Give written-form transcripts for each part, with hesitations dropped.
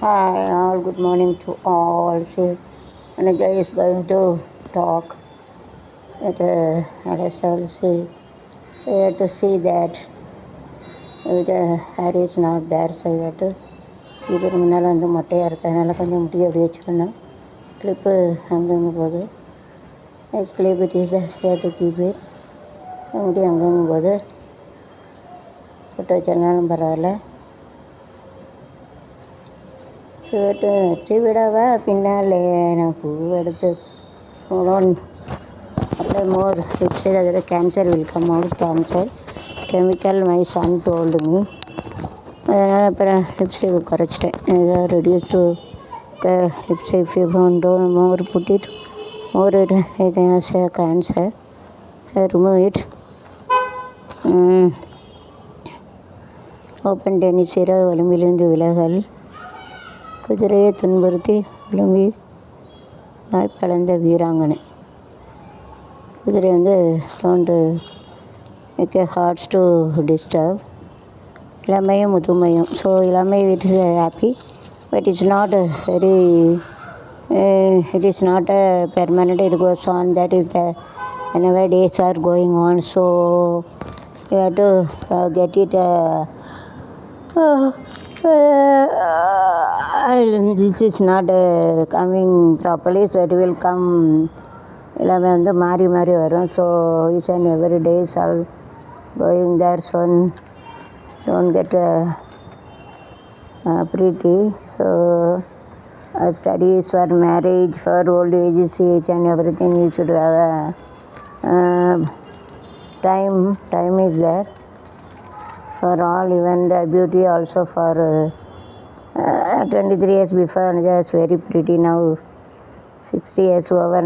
Hi, all. Good morning to all. See, Anuja is going to talk at SLC. We have to see that Harry is not there, so we have to இதுக்கு முன்னால் வந்து மொட்டையாக இருக்கிறதுனால கொஞ்சம் முடி அப்படி வச்சுக்கணும். Clip அங்கங்கே போகுது. Next clip it is to keep it. முடி அங்கங்கே போகுது. போட்டு வச்சிருந்தாலும் பரவாயில்ல. விடவா பின்னாலே நான் பூ எடுத்து apply more lipstick other cancer will come out cancer chemical my son told me அதனால் அப்புறம் லிப்ஸ்டிக் குறைச்சிட்டேன் reduce to lipstick if you don't more put it more it has a cancer remove it open tennis சிறர் ஒலிம்பிலிருந்து விலகல் குதிரையை துன்புறுத்தி ஒலிம்பி நாய்ப்பழந்த வீராங்கனை குதிரை வந்து don't make a hearts to disturb இளமையும் முதுமையும் ஸோ இளமை it is happy but it's not very it is not a permanent it goes on that if the whenever days are going on so you have to get it this is not coming properly so it will come எல்லாமே வந்து மாறி மாறி வரும் so each and every days all going there so don't get pretty so studies for marriage for old age each and everything you should have a time is there for all even the beauty also for 23 years before just very pretty now 60 years over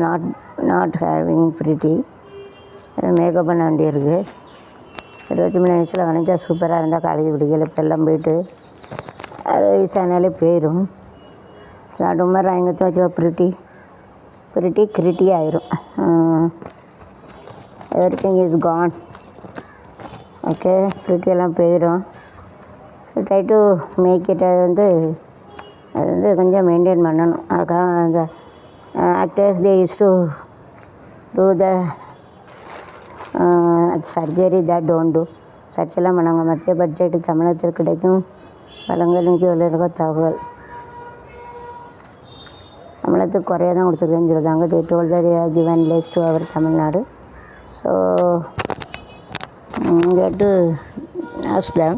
not having pretty makeup பண்ண வேண்டியிருக்கு 23 வயசில் வரைஞ்சா சூப்பராக இருந்தால் college பிடிக்கல இப்போ எல்லாம் போயிட்டு 60 வயசானாலே போயிடும் சாப்பிட்ட மாதிரி ஆயங்கத்தை வச்சா pretty கிரிட்டி ஆயிரும் எவ்ரிதிங் இஸ் கான் ஓகே எல்லாம் போயிடும் so try to make it அது வந்து கொஞ்சம் மெயின்டைன் பண்ணணும் அதுக்காக அந்த actors they used to do the surgery that don't do சர்ச்செல்லாம் பண்ணாங்க மத்திய பட்ஜெட் தமிழகத்தில் கிடைக்கும் வளங்களுக்கு சொல்லியிருக்க தகவல் தமிழகத்துக்கு குறைய தான் கொடுத்துருக்கேன்னு சொல்லுறாங்க they told that they have given less to our Tamil Nadu so இங்கே டு ask them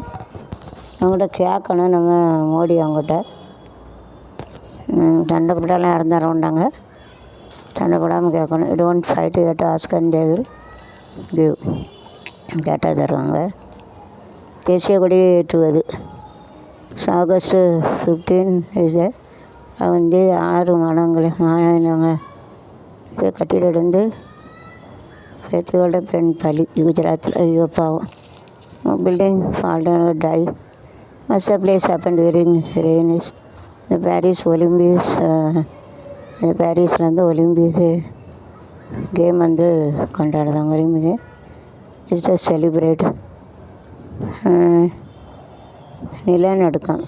அவங்கள்ட்ட கேட்கணும் நம்ம மோடி அவங்ககிட்ட சண்டைப்பட்டாலாம் இறந்துடுறாங்க சண்டைப்படாமல் கேட்கணும் you don't fight you to ask and they will give கேட்டால் தருவாங்க தேசிய கொடி ஏற்றுவது ஆகஸ்ட்டு 15 இது வந்து 6 மாநிலங்கள் இதை கட்டிலிருந்து பேத்தியோட பெண் பலி குஜராத்தில் ஐயோ பாவம் building fallen die must places happen during rains இந்த பாரிஸ் ஒலிம்பிக்ஸ் பாரிஸில் வந்து ஒலிம்பிக் கேம் வந்து கொண்டாடுறாங்க ஒலிம்பிக் இஸ் டு செலிப்ரேட் நிலநடுக்கம்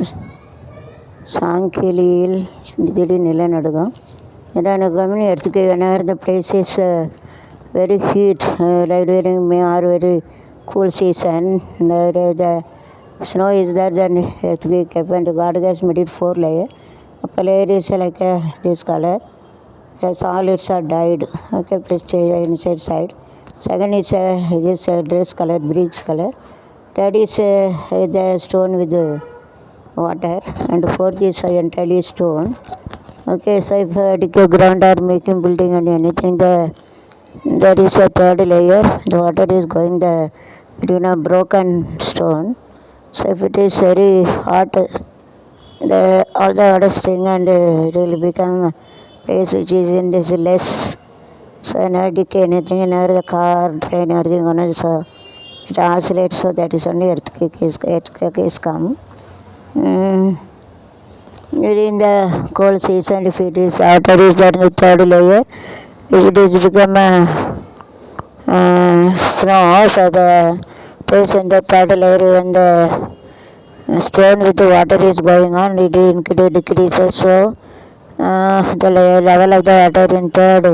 சாங்கிலியில் திடீர் நிலநடுக்கம் எர்த்துக்கு whenever the place is very heat like during May or very cool season the snow is there then earthquake happened God has made it 4 layer upper layer is like this color the solids are dyed okay please inside side second is this dress color bricks color third is the stone with water and fourth is entirely stone okay so if decay ground or making building and anything there is a third layer the water is going the between a broken stone so if it is very hot all the water sting and it will become place which is in this less so whenever decay anything whenever the car train everything on it so it oscillates so that is only earthquake is come during the cold season if it is outer is that the third layer if it is become snow so the place in the third layer when the stone with the water is going on, it decreases. So the level of the water in third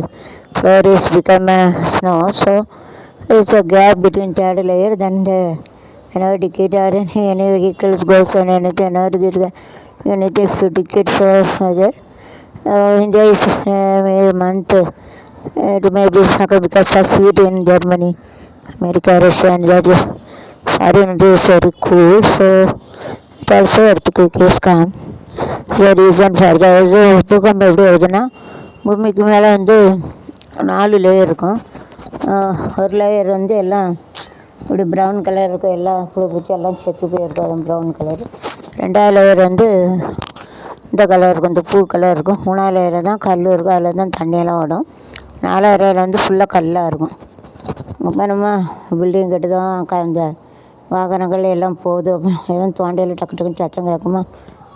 floor is become snow. So there is a gap between third layer. Then the decay or any vehicles goes on anything, anything if you decay so further. In this month, it may be because of heat in Germany, America, Russia, and that foreign is very cool. So it also earthquake is come. The reason for பூகம்பம் எப்படி வருதுன்னா பூமிக்கு மேலே வந்து 4 layer இருக்கும். ஒரு layer வந்து எல்லாம் இப்படி ப்ரௌன் கலர் இருக்கும், எல்லாம் புழு பூச்சி எல்லாம் செத்து போயிருக்கும், அது ப்ரௌன் கலர். 2வது லேயர் வந்து இந்த கலர் இருக்கும், இந்த பூ கலர் இருக்கும். 3வது லேயர் தான் கல் இருக்கும், அதில் தான் தண்ணியெல்லாம் ஓடும். 4வது லேயர் வந்து ஃபுல்லாக கல்லாக இருக்கும். இப்போ நம்ம பில்டிங் கட்டுதான், இந்த வாகனங்கள் எல்லாம் போகுது, எதுவும் தோண்டையில் டக்கு டக்குன்னு சத்தம் கேட்குமா.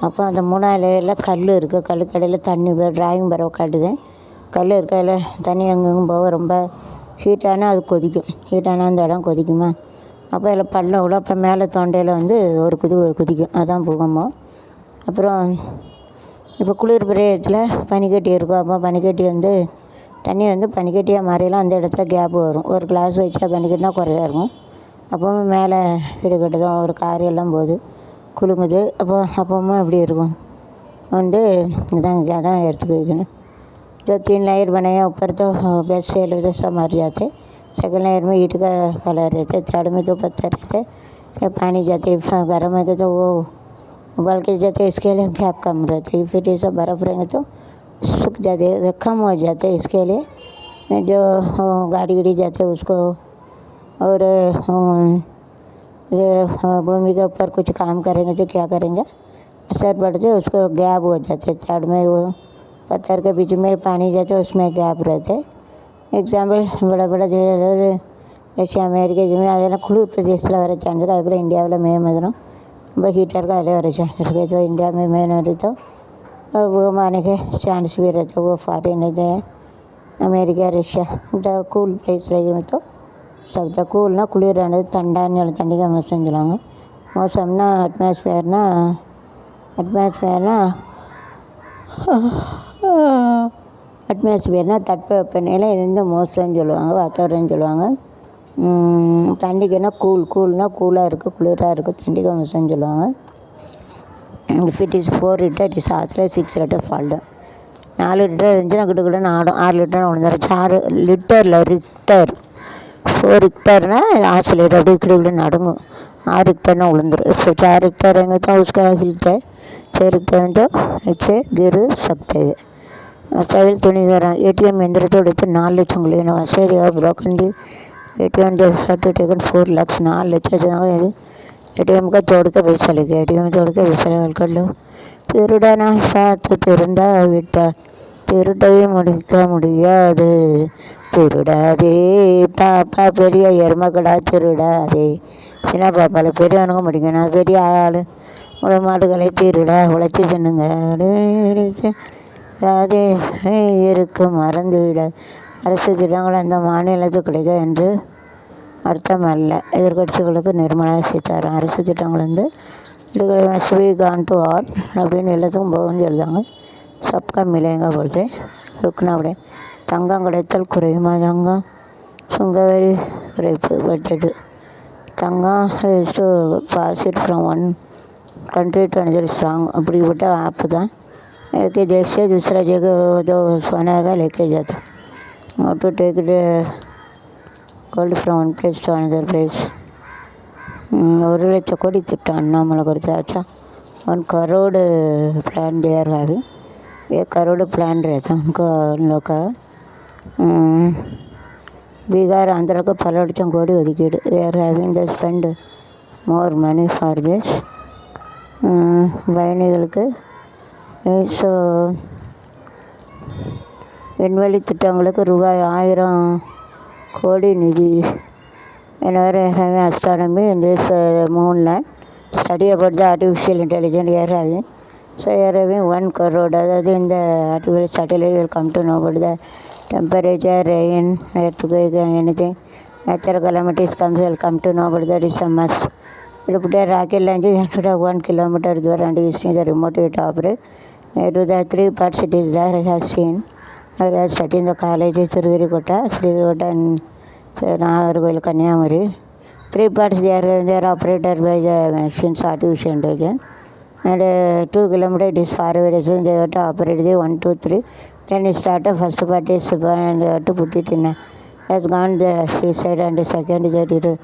அப்போ அந்த 3வது லேயரில் கல் இருக்குது, கல்லுக்கு இடையில் தண்ணி டிராயிங் பரவ காட்டுது. கல் இருக்க அதில் தண்ணி எங்கெங்கும் போக ரொம்ப ஹீட்டானால் அது கொதிக்கும், ஹீட்டானால் அந்த இடம் கொதிக்குமா. அப்போ அதில் பள்ளம் விடும், அப்போ மேலே தொண்டையில் வந்து ஒரு குதிக்கும், அதுதான் பூகம்பம். அப்புறம் இப்போ குளிர் பிரதேசத்தில் பனிக்கட்டி இருக்கும், அப்போ பனிக்கட்டி வந்து தண்ணி வந்து பனிக்கட்டியாக மாறிலாம் அந்த இடத்துல கேப் வரும். ஒரு கிளாஸ் வச்சா பனிக்கட்டினா குறையா இருக்கும். அப்போவும் மேலே வீடு கட்டுதான், ஒரு கார் எல்லாம் போகுது, குலுங்குது. அப்பவும் எப்படி இருக்கும் வந்து அதான் எடுத்துக்க வைக்கணும். जो 3 लेयर बने हैं, ऊपर तो बेस्ट से सब मर जाते, सेकंड लेयर में ईंट का कलर रहते, थर्ड में तो पत्थर रहते, या पानी जाते गर्म है तो वो उबाल के जाते, इसके लिए गैप कम रहते. फिर ये सब बर्फ़ रहेंगे तो सूख जाते, वे कम हो जाते. इसके लिए जो गाड़ी जाते उसको और भूमि के ऊपर कुछ काम करेंगे तो क्या करेंगे, असर पड़ते, उसको गैप हो जाते. थर्ड में वो पत्थर के बीच में पानी जाते, उसमें गैप रहते. எக்ஸாம்பிள் பட ரஷ்யா அமெரிக்கா ஜெர்மனி அதெல்லாம் குளிர் பிரதேசத்தில் வர சான்ஸ் இருக்குது. அதுக்கப்புறம் இந்தியாவில் மே மாதம் ரொம்ப ஹீட்டாக இருக்கும், அதில் வர चांस रहते. तो इंडिया में மே नहीं तो वो माने के चांस भी रहते, वो फॉरेन रहते हैं. America Russia the cool place रहेगा तो सकता. கூல்னா குளிரானது, தண்டான்னு தண்டிகா மோசம்னு சொல்லுவாங்க. மோசம்னா அட்மாஸ்பியர்னால் தட்பவெப்பநிலை, இது மோசம்னு சொல்லுவாங்க, வாத்தாவரம்னு சொல்லுவாங்க. தண்டிகைனா கூல்னால் கூலாக இருக்குது, குளிராக இருக்குது, தண்டிகை மோசம்னு சொல்லுவாங்க. If it is 4 litre it is ஆசில் 6 லிட்டர் ஃபால் டவுன். 4 லிட்டர் இருந்துச்சுன்னா கிட்ட ஆடும், 6 லிட்டர் விழுந்துடும். 6 லிட்டரில் ரிக்டர் 4 ரிக்டர்னால் ஆசிலேட் அப்படி கிட்ட நடுங்கும், 6 ரிக்டர்னால் விழுந்துடும். இப்போ 4 ரிக்டர் எங்கே தான் उसका हिलता है, 6 रिक्टर तो नीचे गिर सकते हैं. सैल तुणीगरा ATM यंत्रத்தோடு 4 லட்சம் लेना वैसे broken the ATM they had to taken 4 lakh 4 லட்சம் ATM का तोड़ के पैसा लेके ATM तोड़ के पैसा लेवल कर लो. திருடனா சாத்து திருந்தா விட்டால் திருட்டையே முடிக்க முடியாது, திருடாதே பாப்பா பெரிய எருமக்கடா திருடாதே. சின்ன பாப்பாவில் பெரியவனுங்க முடிக்கணும், பெரிய ஆள் மாடுகளை திருடா உழைச்சி தின்னுங்க, அதே இருக்கும் மறந்துவிட. அரசு திட்டங்கள் அந்த மாநிலத்துக்கு கிடைக்க என்று அர்த்தம் அல்ல. எதிர்கட்சிகளுக்கு நிர்மலா சீதாராமன் அரசு திட்டங்கள் வந்து கான் டு ஆல் அப்படின்னு எல்லாத்துக்கும் போகும்னு எழுதாங்க. சப்கா மிலேங்க பொழுது ருக்குனா அப்படியே. தங்கம் கிடைத்தல் குறையுமா, தங்கம் சுங்கவரி குறைப்பு பட்ஜெட்டு. தங்கம் is to pass it from one country to another strong அப்படிப்பட்ட ஆப்பு தான். एक देश से दूसरा जगह जो सोना का लेके जाता, और to take gold from one place to another place. 1 லட்சம் கோடி திட்டம் அண்ணாமலை கொடுத்து. अच्छा 1 crore plan they are having, 1 crore plan रहता उनको उन लोग का. பீகார் ஆந்திராவுக்கு பல லட்சம் கோடி ஒதுக்கீடு. they are having the spend more money for this. பயணிகளுக்கு ஸோ விண்வெளி திட்டங்களுக்கு ரூபாய் 1000 கோடி நிதி. Whenever having astronomy in this moonland, study about the artificial intelligence we are having. So we are having 1 crore. அதாவது இந்த artificial satellite will come to know about the temperature, rain, earthquake, anything natural calamities comes will come to know about that. Is a must. It put a rocket launcher after 1 kilometer there and using the remote it operate. To the three parts it is there I have seen. I have studied in the college Sriharikota and Nagarkoil, Kanyakumari. Three parts they are operated by the machines artificial intelligence. And 2 kilometer it is far away distance they have to operate the 1, 2, 3. Then it started first part is and they have to put it in has gone the seaside and the second is that it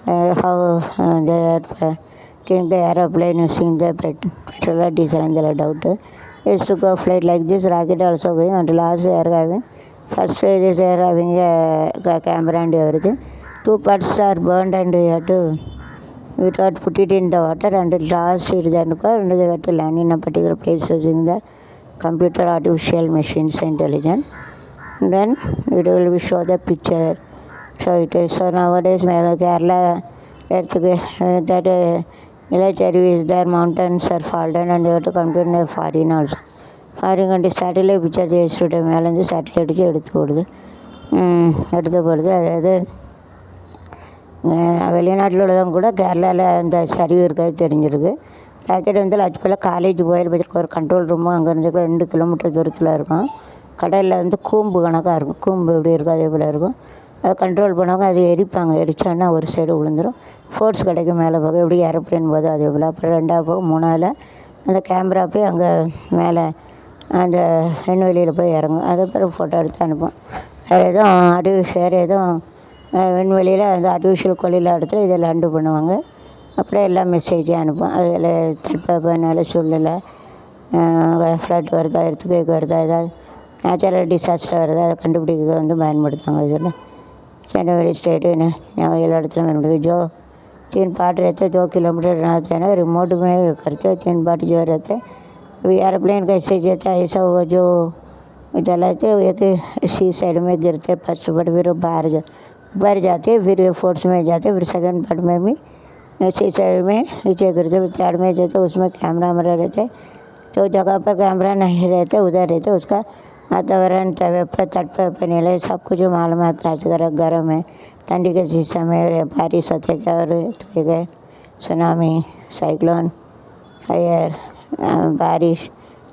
how they are came the aeroplane using the petrol or diesel and they doubt. It's to go flight like this rocket also going until last they are having first phase they are having a camera and everything. Two parts are burned and we have to we thought put it in the water and last it then and they got to land in a particular place using the computer artificial machines intelligence. Then it will show the picture. So it is so nowadays Kerala earthquake that village area is there mountains are fallen and they have to come to the foreign also. Foreign country satellite picture they should have மேலேருந்து சேட்டலைட்டுக்கு எடுத்து போடுது அதாவது வெளிநாட்டில் உள்ளவங்க கூட கேரளாவில் அந்த சரிவு இருக்காது தெரிஞ்சிருக்கு. ராக்கெட் வந்து லட்சப்பில் காலேஜ் போயிருப்பதுக்கு ஒரு கண்ட்ரோல் ரூமும் அங்கேருந்து 2 கிலோமீட்டர் தூரத்தில் இருக்கும். கடலில் வந்து கூம்பு கணக்காக இருக்கும். கூம்பு எப்படி இருக்கும் அதே போல் இருக்கும். அதை கண்ட்ரோல் பண்ணவங்க அதை எரிப்பாங்க. எரிச்சோன்னா ஒரு சைடு விழுந்துடும். ஃபோர்ஸ் கிடைக்கும் மேலே போக எப்படி ஏரோப்ளேன் போதும் அதே போல். அப்புறம் 2வது போக 3வது அந்த கேமரா போய் அங்கே மேலே அந்த விண்வெளியில் போய் இறங்கும். அதை பிறகு ஃபோட்டோ எடுத்து அனுப்பும். வேறு எதுவும் விண்வெளியில் அந்த ஆர்டிஃபிஷியல் கொள்ளையில் இடத்துல இதை லேண்டு பண்ணுவாங்க. அப்புறம் எல்லா மெசேஜையும் அனுப்பும். அதில் தட்பவெப்பநிலை சூழ்நிலை ஃப்ளட் வருதா எர்த்குவேக் வருதா ஏதாவது நேச்சுரல் டிசாஸ்டர் வருதா அதை கண்டுபிடிக்க வந்து பயன்படுத்துவாங்க. இதில் जनवरी स्टेट है எல்லா இடத்துலையும் பயன்படுது. 3 पार्ट रहते 2 किलोमीटर रहते हैं ना रिमोट में करते 3 पार्ट जो रहते एयरप्लेन कैसे जाता है ऐसा वो जो चलाते एक सी साइड में गिरते फर्स्ट पार्ट फिर बाहर जाते फिर फोर्स में जाते फिर सेकंड पार्ट में भी सी साइड में नीचे गिरते फिर थर्ड में जाते उसमें कैमरा वैमरा रहते. तो जगह पर कैमरा नहीं रहते उधर रहते उसका वातावरण तटपनिला सब कुछ मालूमात गर्म है ठंडी के सीजन में बारिश होते क्या और गए सुनामी साइक्लोन फायर बारिश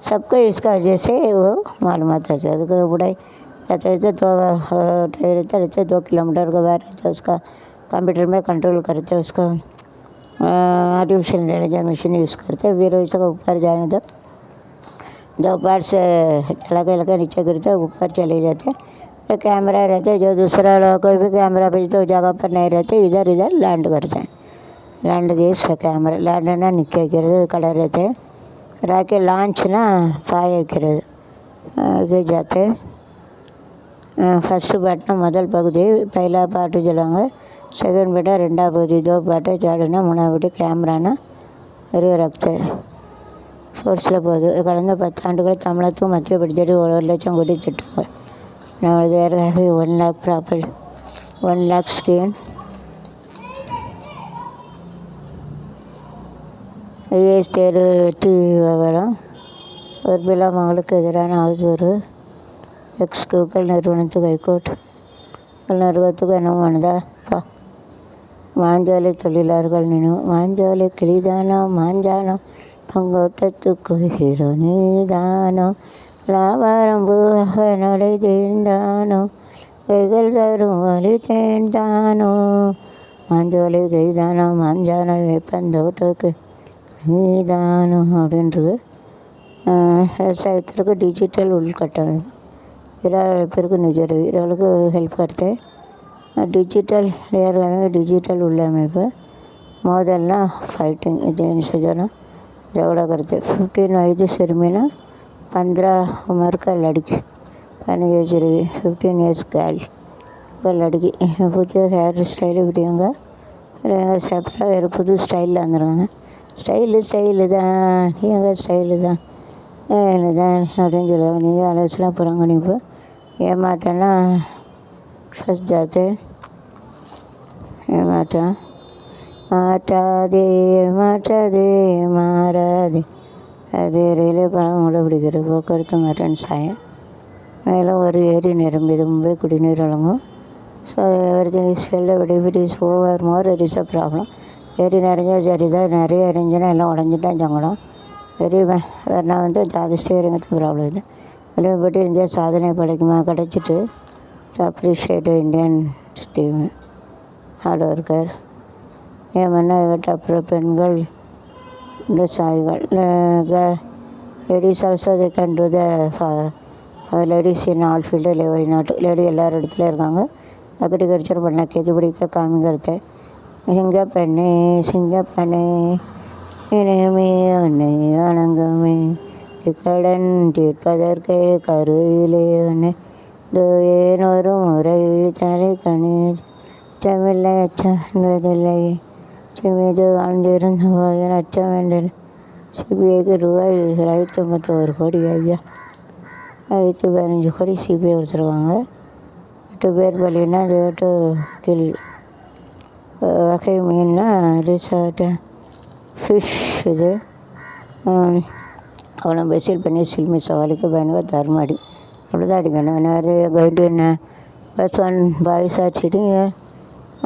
सबको इसका वजह से वो मालूमात होता है. तो बुढ़ाई रहते तो रहते 2 किलोमीटर के बाहर रहते उसका कंप्यूटर में कंट्रोल करते उसका आर्टिफिशियल इंटेलिजेंस मशीन यूज़ करते फिर उसका ऊपर जाएंगे तो 2 पार्ट से लगा नीचे गिरते ऊपर चले जाते. तो कैमरा रहते जो दूसरा लोग कोई भी कैमरा भेजते उस जगह पर नहीं रहते इधर लैंड करते हैं. लैंड दिए कैमरा लैंडना निक्கிறது कलर रहते राकेट लांचना फाय வைக்கிறது जाते. फर्स्ट पार्टना முதல் பகுதி पहला पार्ट சொல்லுவாங்க. செகண்ட் पार्ट 2வது பகுதி 2 पार्ट தேர்டுனா 3வது கேமரானா வெறும் ரக்தே ஃபோர்ஸில் போகுது. கடந்த 10 ஆண்டுகள் தமிழகத்துக்கு மத்திய பட்ஜெட் 1 லட்சம் கோடி திட்டங்கள். நம்ம வேறு 1 lakh property 1 lakh scheme IAS தேர்வு வெற்றி விவகாரம் ஒரு பிலா மகளுக்கு எதிரான அவதூறு எக்ஸ் கூகுள் நிறுவனத்துக்கு ஹைகோர்ட் நிறுவனத்துக்கு என்ன பண்ணுதா மாஞ்சோலை தொழிலாளர்கள் நினைவு மாஞ்சோலை கிளிதானோ மாஞ்சானோ பங்கோட்டத்துக்கு ஹீரோ நீதானோ லாபாரம் பூவாக நடை தேர்ந்தானோ கைகள் தரும் வழி தேர்ந்தானோ மாஞ்சோலை கிளிதானோ மாஞ்சானோ வேப்பந்தோட்டத்துக்கு நீதானோ அப்படின்றது. விவசாயத்திற்கு டிஜிட்டல் உள்கட்டமைப்பு பேருக்கு நிஜருவி இவர்களுக்கு ஹெல்ப் करते डिजिटल डिजिटल உள்ளமைப்பு மோதல்னா फाइटिंग இது निषेधना झगड़ा करते. 15 वयது सिरमिना 15 उम्र का लड़की 15 years girl ஒரு லடுக்கி புதிய ஹேர் ஸ்டைலு விடுவாங்க. சாப்பிட்டா வேறு புது ஸ்டைலில் வந்துடுவாங்க. ஸ்டைலு தான் எங்கள் ஸ்டைலு தான் அப்படின்னு சொல்லுவாங்க. நீங்கள் ஆலோசனை போகிறாங்க. நீங்கள் ஏமாட்டேன்னா फंस जाते ஏமாட்டம் மாட்டாதே மாட்டாதே மாறாதே அது ரயில்வே பணம் மூட பிடிக்கிறது போக்குவரத்து மாற்றம் சாயம் மேலும் ஒரு ஏரி நிரம்பியது மும்பை குடிநீர் வழங்கும். So everything is well but if it is over more it is a problem. ஏரி நிறைஞ்சா சரி தான், நிறைய இருந்துச்சுன்னா எல்லாம் உடஞ்சிட்டான் சங்கடம். நான் வந்து அது ஸ்டேரிங்கிறது ப்ராப்ளம் இல்லை. வெளியே இந்தியா சாதனை கிடைச்சிட்டு appreciate Indian team hard worker. ஏமன்னா அப்புறம் பெண்கள் விவசாயிகள் ladies also they can do the ladies in all field நாட்டு லேடி எல்லார் இடத்துலையும் இருக்காங்க. அக்ரிகல்ச்சர் பண்ண கேது பிடிக்க காமிக்கிறது. சிங்கப்பெண்ணே இனிமே உன்னை வணங்குமே இக்கடன் தீர்ப்பதற்கே கருவிலே உன்னை ஏனொரு முறை தலை கணீர் அச்சமில்லை அச்சம் என்பதில்லை மீது வாழ்ந்திருந்த போது அச்சம் என்று. சிபிஐக்கு ரூபாய் 151 கோடி. ஐயா 115 கோடி சிபிஐ கொடுத்துருவாங்க. 8 பேர் பலின்னா அது 8 கில். வகை மீன்னா ரிசார்ட்டு ஃபிஷ் இது அவனை பெசில் பண்ணி சில்மி சவாலிக்கு பயனுக தர்மாடி அவ்வளோதான் அடிக்கணும். வேறு கைடு என்ன பஸ் ஒன் பாய்ஸ் ஆச்சிட்டு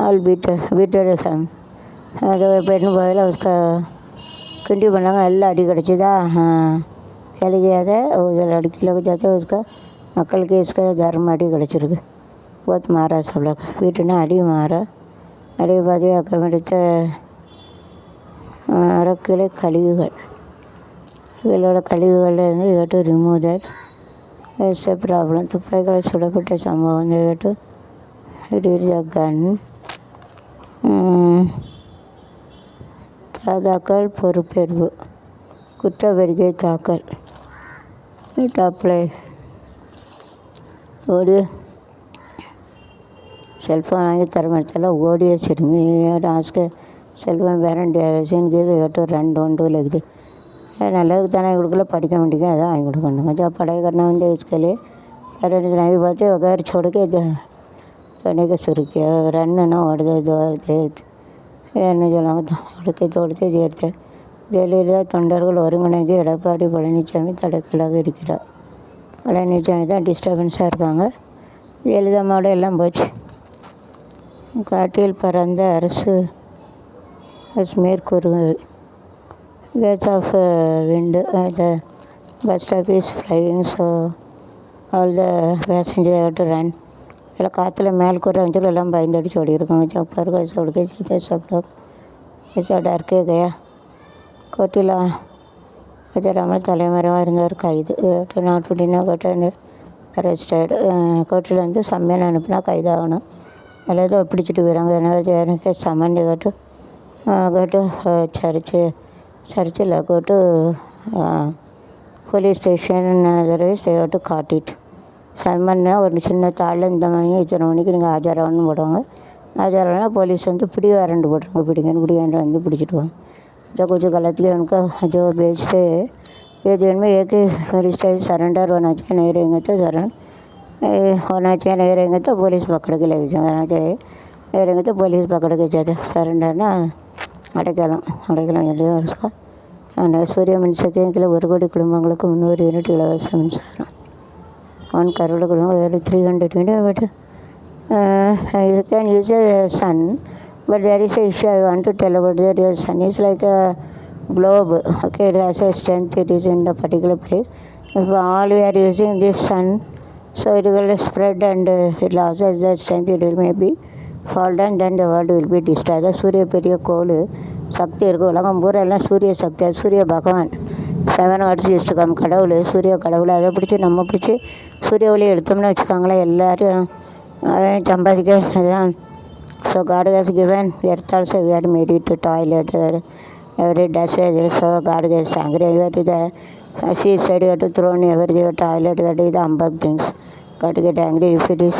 ஆல் பீட்டர் ஹேம் அது பெண்ணு போயில उसका கிண்டி பண்ணாங்க. நல்லா அடி கிடச்சிதா चली गया था वो लड़की लोग जाते उसका अकल के इसका धर्म अड़ी கிடச்சிருக்கு. बहुत मारा सब लोग வீட்டுனா அடி மாற அடி பாதி அக்கமெடுத்த அறக்கிளை கழிவுகள் இவளோட கழிவுகள்லேருந்து கேட்டு remove that it's a problem. துப்பாக்கிகள் சுடப்பட்ட சம்பவம் கேட்டு இட் இஸ் அ கன். தாதாக்கள் பொறுப்பேற்பு குற்றப்பெருகை தாக்கல் டாப்ளை ஓடிய செல்ஃபோன் வாங்கி தரமத்தில் ஓடிய சிறுமி ஆஸ்க செல்ஃபோன் பேரண்ட் கீது கேட்டு 2 இருக்குது. நல்லதுக்கு தானே கொடுக்கல படிக்க மாட்டேங்க அதான் வாங்கி கொடுக்கணுங்க. जब पढ़ाई करना होता है इसके लिए पेरेंट्स नहीं पढ़ते वगैरह छोड़ के करने का शुरू किया. रन ना ओढ़ते दौड़ते என்ன சொல்லுவாங்க உடுக்கை தோடுத்து தீர்த்து ஜெயலலிதா தொண்டர்கள் ஒருங்கிணைக்க எடப்பாடி பழனிசாமி தடைக்கலாக இருக்கிறார். பழனிசாமி தான் டிஸ்டர்பன்ஸாக இருக்காங்க. ஜெயலலிதா மாவட்டம் எல்லாம் போச்சு. காட்டில் பறந்த அரசு மேற்கூறுவது gusts of wind the bus stop is flying so all the passenger to run. எல்லாம் காற்றுல மேல் கூற வந்து எல்லாம் பயந்தடிச்சு ஓடி இருக்காங்க. சப்பர்கள் சொடுக்க சீதா சப்ளோக் ऐसा डर के गया. கோட்டில் ராஜராமன் தலைமறைவாக இருந்தவர் கைது. நாட்டுடினா கோட்டை அரெஸ்டடு. கோட்டில் வந்து சம்மையான அனுப்புனா கைதாகணும். அல்லது பிடிச்சிட்டு போயிறாங்க. எனக்கு சம்மந்தி கோட்டு சர்ச்சில் கோட்டு போலீஸ் ஸ்டேஷன் அதர்வைஸ் கோட்டு காட்டிட்டு சம்மன்னா ஒரு சின்ன தாளில் இந்த மணி இத்தனை மணிக்கு நீங்கள் ஆஜராகணும்னு போடுவாங்க. ஆஜராகனா போலீஸ் வந்து பிடி வாரண்ட் போட்டுருங்க. பிடிங்கன்னு வந்து பிடிச்சிட்டு வாங்க. जो कुछ गलत किया उनका जो बेचते ये दिन में एक ही सरेंडर होना चाहिए. नहीं रहेंगे तो होना चाहिए. नहीं रहेंगे तो पुलिस पकड़ के लेके जाना चाहिए. नहीं रहेंगे तो पुलिस पकड़ के जाते. सरेंडर ना அடைக்கலம் சொல்லி उसका சூரிய மின்சக்தியின் கீழே 1 கோடி குடும்பங்களுக்கு 300 யூனிட் இலவச மின்சாரம். 1 crore குடும்பம் 300 unit. But you can use a sun. But there is a issue I want to tell about that. Your sun is like a globe. Okay, it has a strength. It is in the particular place. If all we are using this sun, so it will spread and it loses the strength. It will maybe fall down. Then the world will be destroyed. சூரிய பெரிய கோள் சக்தி இருக்குது. உலகம் பூரா எல்லாம் சூரிய சக்தி. அது சூரிய பகவான் 7 வாட்ஸ் இஷ்டகம் கடவுள் சூரிய கடவுள். அதை பிடிச்சி நம்ம பிடிச்சி சூரிய ஒளி எடுத்தோம்னு வச்சுக்கோங்களேன் எல்லோரும் சம்பாதிக்க அதுதான். So God has given earth also we had made it to toilet every dust so God gets angry. You have to the she said you have to throw in every toilet. That is the humbug things. God get angry if it is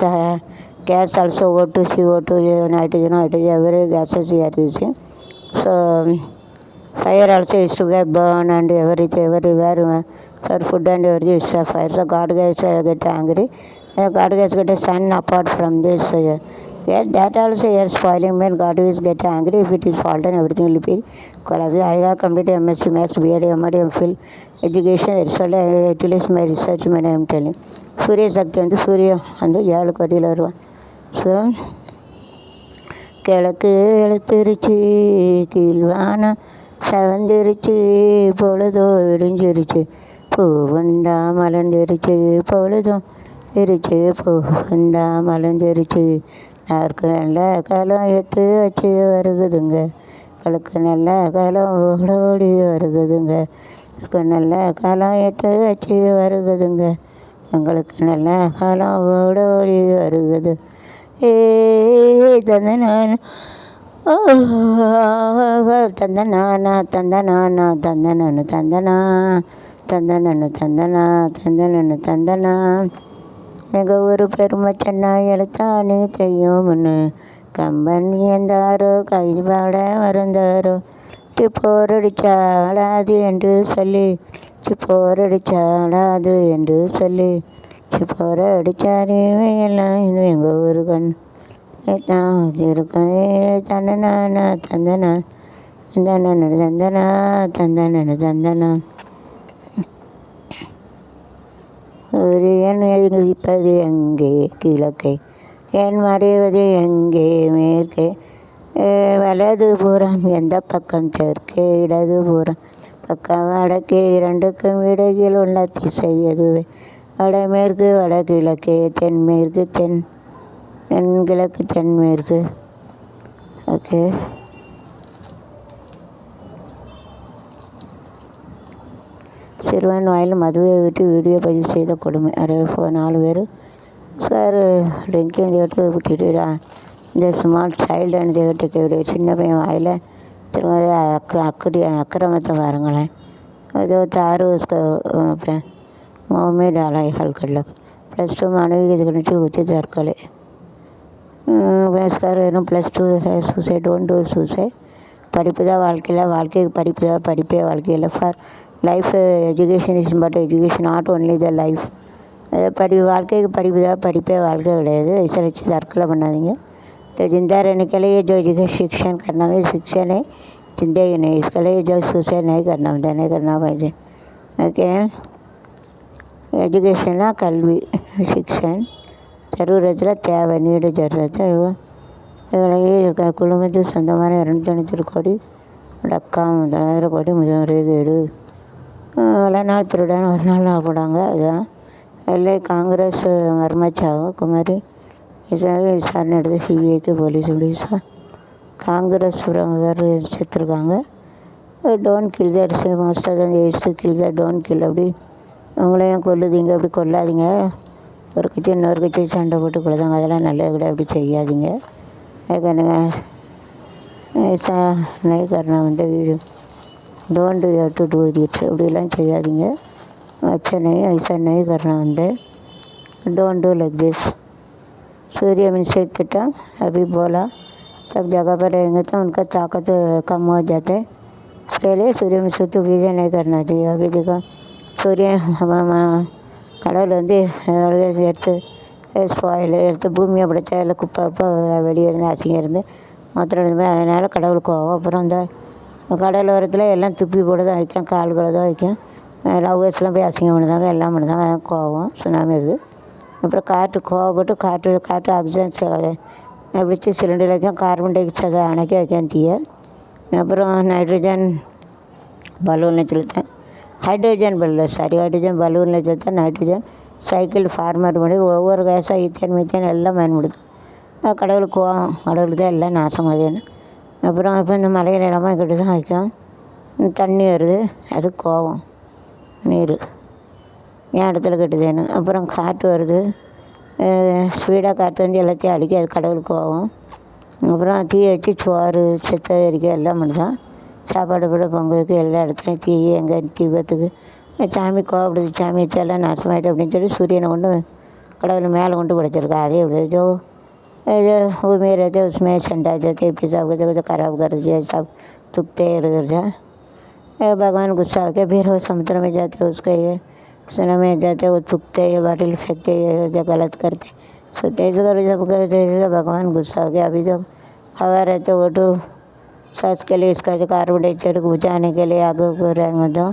gas also O2 CO2 nitrogen every gases we are using. So fire also is to get burn and everything everywhere for food and everything is fire. So God gets get angry. God gets get a sun apart from this. Yes, that also you are spoiling when God is get angry if it is fault and everything will be collapse. I have completed MSc Maths, BEd, MD, MPhil education. It is my research when I am telling. சூரிய சக்தி வந்து சூரிய வந்து 7 கோடியில் வருவான். So கிழக்கு எழுத்துருச்சு கீழ்வானம் செவந்திருச்சு பொழுதோ விடிஞ்சிருச்சு பூவந்தா மலர்ந்துருச்சு பொழுதும் இருச்சு பூவந்தா மலர்ந்துருச்சு யாருக்கு நல்ல காலம் எட்டு வச்சு வருகுதுங்க எங்களுக்கு நல்ல காலம் ஓடோடி வருகுதுங்க எங்களுக்கு நல்ல காலம் எட்டு வச்சு வருகுதுங்க எங்களுக்கு நல்ல காலம் ஓடோடி வருகுது ஏ தந்தனானா தந்தனானா தந்தனானா தந்தனனு தந்தனா தந்தனனு தந்தனா தந்தனனு தந்தனா எங்கள் ஊர் பெருமை சென்னா எழுத்தானே தெரியும்னு கம்பன் எந்தாரோ கவிதை பாட வருந்தாரோ போரடிச்சாடாது என்று சொல்லி போரடிச்சாடாது என்று சொல்லி போரடிச்சாரே எல்லாம் இன்னும் எங்கள் ஊரு கண் தான் இருக்கேன் தந்தனா தந்தனா தந்தனனு தந்தனா தந்தனனு தந்தனா சூரியன் எழுப்பது எங்கே கிழக்கே என் மறைவது எங்கே மேற்கே வலது புறம் எந்த பக்கம் தெற்கே இடது புறம் பக்கம் வடக்கே இரண்டுக்கும் இடையில் உள்ள திசை எதுவே வடமேற்கு வடகிழக்கே தென்மேற்கு தென்கிழக்கு தென்மேற்கு ஓகே சிறுவன் வாயில் மதுவை விட்டு வீடியோ பதிவு செய்த கொடுமை அரே 4 பேர் சார் ட்ரிங்கிங் தேட்டு விட்டுட்டுடா இந்த ஸ்மால் சைல்டு அண்ட் தேட்டை வீடியோ சின்ன பையன் வாயில் திரும்ப அக்கிரமத்தை பாருங்களேன் ஏதோ தாரு मोहम्मद डाला है हल्का +2 मानवी के गणित होती தற்கொலை வயசுக்கார வெறும் +2 சூசைட் டோன்ட் டூ சூசைட் படிப்பு தான் வாழ்க்கையில் வாழ்க்கைக்கு படிப்பு தான் படிப்பே வாழ்க்கையில் for life education is but education not only the life வாழ்க்கைக்கு படிப்பு தான் படிப்பே வாழ்க்கை கிடையாது ऐसा வச்சு தற்கொலை பண்ணாதீங்க तो जिंदा रहने के लिए जो शिक्षण करना है शिक्षण है जिंदगी नहीं इसके लिए जो सुसाइड नहीं करना पाहिजे ओके எஜுகேஷன்னா கல்வி சிக்ஷன் ஜரூரத்தில் தேவை நீடு ஜரூரத்தை இவளையே இருக்க குடும்பத்துக்கு சொந்தமான 290 கோடி அக்கா 1,000 கோடி முதலீடு பல நாள் திருடன் ஒரு நாள் ஆகக்கூடாங்க அதுதான் எல்லை காங்கிரஸ் மர்மச்சாவு குமாரி விசாரணை எடுத்து சிபிஐக்கு போலீஸாக காங்கிரஸ் பிரமுகர் செத்துருக்காங்க டோன்ட் கில் தட் மாஸ்டர் தான் ஏஸ்ட் கில் த டோன்ட் கில் அப்படி அவங்களையும் கொல்லுதீங்க அப்படி கொல்லாதீங்க ஒரு கட்சி இன்னொரு கட்சி சண்டை போட்டு கொள்ளுதாங்க அதெல்லாம் நல்லது கூட அப்படி செய்யாதீங்க ஏற்கனவே நைகர்னா வந்து வீடு டோன்ட் டு டூ இட் அப்படிலாம் செய்யாதீங்க अच्छा नहीं ऐसा नहीं करना है डोंट डू लाइक दिस सूर्य मिनसे किटा अभी बोला सब जगह पर रहेंगे तो उनका ताकत कम हो जाते इसके लिए सूर्य मिनसे तो विजय नहीं करना चाहिए अभी देखो सूर्य கடவுள் வந்து எடுத்து பூமியை படைத்தா எல்லாம் குப்பை வெளியே இருந்து அசிங்கம் இருந்து மொத்தம் அதனால் கடவுளுக்கு கோவம் அப்புறம் அந்த கடல் ஓரத்தில் எல்லாம் துப்பி போட தான் வைக்கும் கால்களை தான் வைக்கும் லவ்வர்ஸ்லாம் போய் அசிங்கம் பண்ணுறாங்க எல்லாம் பண்ணுறாங்க கோவம் சுனாமி இருக்குது அப்புறம் காற்று கோவப்பட்டு காற்று ஆக்சிஜன் பிடிச்சி சிலிண்டர் வைக்கும் கார்பன் டை ஆக்சைடை அணைக்க வைக்கும் தீய அப்புறம் நைட்ரஜன் பலூனில் செலுத்தேன் ஹைட்ரஜன் பலூனில் செலுத்தேன் நைட்ரஜன் சைக்கிள் ஃபார்மர் பண்ணி ஒவ்வொரு கேஸாக ஈத்தேன் மீத்தேன் எல்லாம் பயன்படுது கடவுளுக்கு கோவம் கடவுளுக்கு தான் எல்லாம் நாசம் அதுன்னு அப்புறம் இப்போ இந்த மலை நிலமாக இங்கிட்டு தான் வைக்கும் தண்ணி வருது அது கோவம் நீர் என் இடத்துல கட்டுதேன்னு அப்புறம் காற்று வருது ஸ்பீடாக காற்று வந்து எல்லாத்தையும் அடிக்க அது கடவுளுக்கு கோவம் அப்புறம் தீ வச்சு சோறு செத்த எரிக்க எல்லாம் பண்ணுதான் சாப்பாடு கூட பொங்கலுக்கு எல்லா இடத்துலையும் தீ எங்கே தீபத்துக்கு சாமி கோவப்படுது சாமி வச்சு எல்லாம் நாசமாயிட்டு அப்படின்னு சொல்லி சூரியனை கொண்டு கடவுள் மேலே கொண்டு படைச்சிருக்கா அதே எப்படி जो वो में रहते उसमें ठंडा जाते पेशाब करते तो खराब कर दिया सब थूकते रह जाए भगवान गुस्सा होकर फिर वो समुद्र में जाते उसको ये सुना में जाते वो थूकते ये बाटिल फेंकते ये गलत करते सोते ऐसे करो जब कहते भगवान गुस्सा हो गया अभी तो हवा रहते वो तो सांस के लिए इसका जो कार्बन डाइऑक्साइड को बुझाने के लिए आगे को रहेंगे तो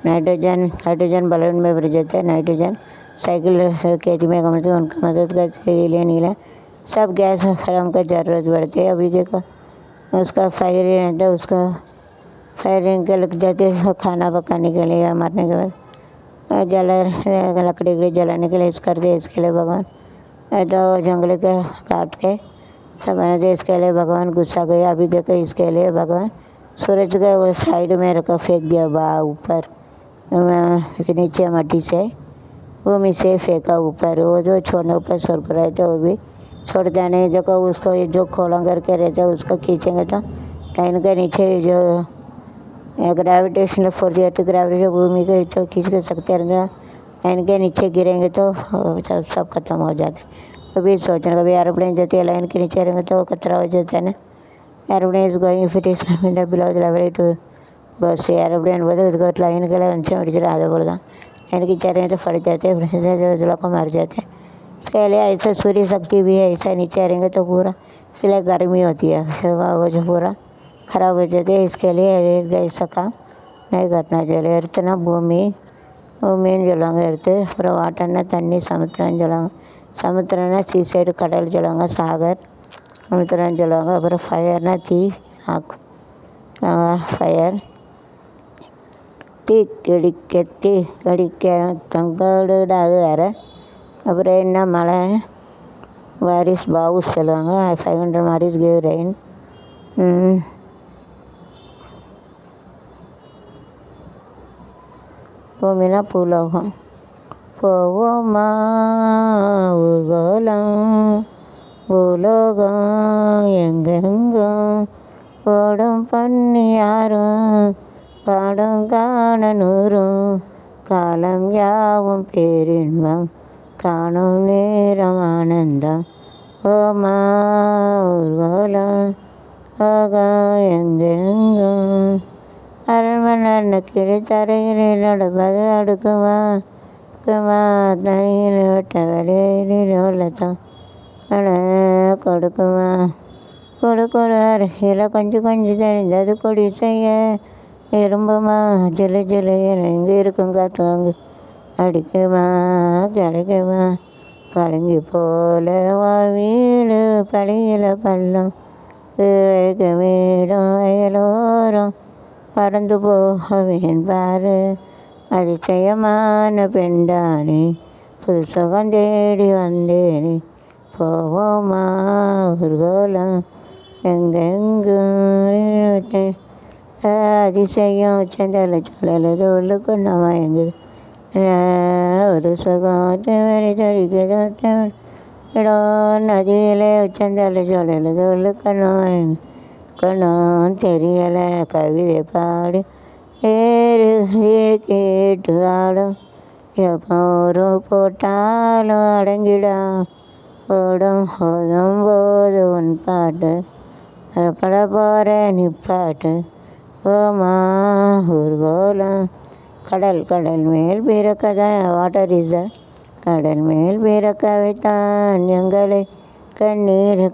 हाइड्रोजन बलून में भर जाते हैं नाइट्रोजन साइकिल खेती में कमर से उनका मदद करते लिए नीला सब गैस खत्म का ज़रूरत पड़ती है। अभी देखो उसका फायरिंग रहता है, उसका फायरिंग के लग जाते हैं खाना पकाने के लिए या मरने के बाद जला लकड़ी के जलाने के लिए इस कर दे, इसके लिए भगवान तो जंगल के काट के सब बना दे, इसके लिए भगवान गुस्सा गया। अभी देखो इसके लिए भगवान सूरज के वो साइड में रखा फेंक दिया ऊपर नीचे मट्टी से भूमि से फेंका ऊपर। वो जो छोड़ने ऊपर सर पर रहते वो भी छोड़ता नहीं। देखो उसको जो खोला करके रहता है उसको खींचेंगे तो लाइन के नीचे जो ग्रेविटेशनल फोर्स है तो ग्रेविटेशन भूमि को तो खींच के सकते रहेंगे। लाइन के नीचे गिरेंगे तो सब खत्म हो जाता है। कभी सोचना कभी एरोप्लेन जाती है लाइन के नीचे रहेंगे तो खतरा हो जाता है ना। Aeroplane is going if it is below the level to बस एरोप्लेन बोलते लाइन के लिए आगे बोल रहा लाइन की चाह तो फट जाते हैं को मर जाते हैं। इसके लिए ऐसा सूर्य शक्ति भी है, ऐसा नीचे रहेंगे तो पूरा इसलिए गर्मी होती है, वो जो पूरा खराब हो जाती है। इसके लिए ऐसा काम नहीं करना चाहिए। इतना भूमि ಜಲಾಂಗ ಇರುತ್ತೆ, ಅப்புறம் வாட்டர்னா தண்ணி, சமுத்திரம் சொல்லுவாங்க, சமுத்திரம்னா சீசைடு கடல் சொல்லுவாங்க, சாகர் சமுத்திரம் சொல்லுவாங்க. அப்புறம் ஃபயர்னா தீ, ஃபயர் தீ கடிக்க தங்கடுடா அது வேறு. அப்புறம் என்ன மழை வாரிஸ் பாவுஸ் சொல்லுவாங்க, 500 மாரிஸ் கிவ் ரெயின். பூமினா பூலோகம். போவோமா ஊர்வலம் பூலோகம் எங்கெங்கும் ஓடும் பண்ணியாரும் பாடும் காண நூறும் காலம் யாவும் பேரின்பம் காணும் நேரம் ஆனந்தம். ஓமா ஊர்வலம் லோகம் எங்கெங்கும் அரண்மனை கிளி தரையில் நடப்பது அடுக்குமா தனியில் விட்ட வெளியில் உள்ளதான் கொடுக்குமா கொடுக்கொடு அருகில் கொஞ்சம் தெரிந்தது கொடி செய்ய இரும்புமா ஜிலு ஜிலு எங்கே இருக்கும் காத்து அங்கு அடிக்குமா கிடைக்குமா பழங்கி போல வீடு பழியில் பள்ளம் வீடும் வயலோரம் பறந்து போகவேன் பாரு அதிசயமான பெண்டானே புது சுகம் தேடி வந்தேனே. போவோமா ஊர்கோலம் எங்கெங்கும் அதிசயம் உச்சந்தலை சொல்லலது உள்ளுக்கு நம்ம எங்குது ஒரு சுகம் தேவரி தரிக்கிறது இடம் நதியிலே உச்சந்தலை சொல்லலது உள்ளுக்கு நம்ம கண்ணும் தெரியலை கவிதை பாடு ஏறு கேட்டு ஆடும் எப்போ போட்டாலும் அடங்கிடா ஓடும் போது உன் பாட்டு பட போகிற நிப்பாட்டு. ஓமா ஊர்கோலம் கடல் மேல் பிறக்கதான் வாட்டர் இஸ் த கடல் மேல் பிறக்க வைத்தான் எங்களை கண்ணீர்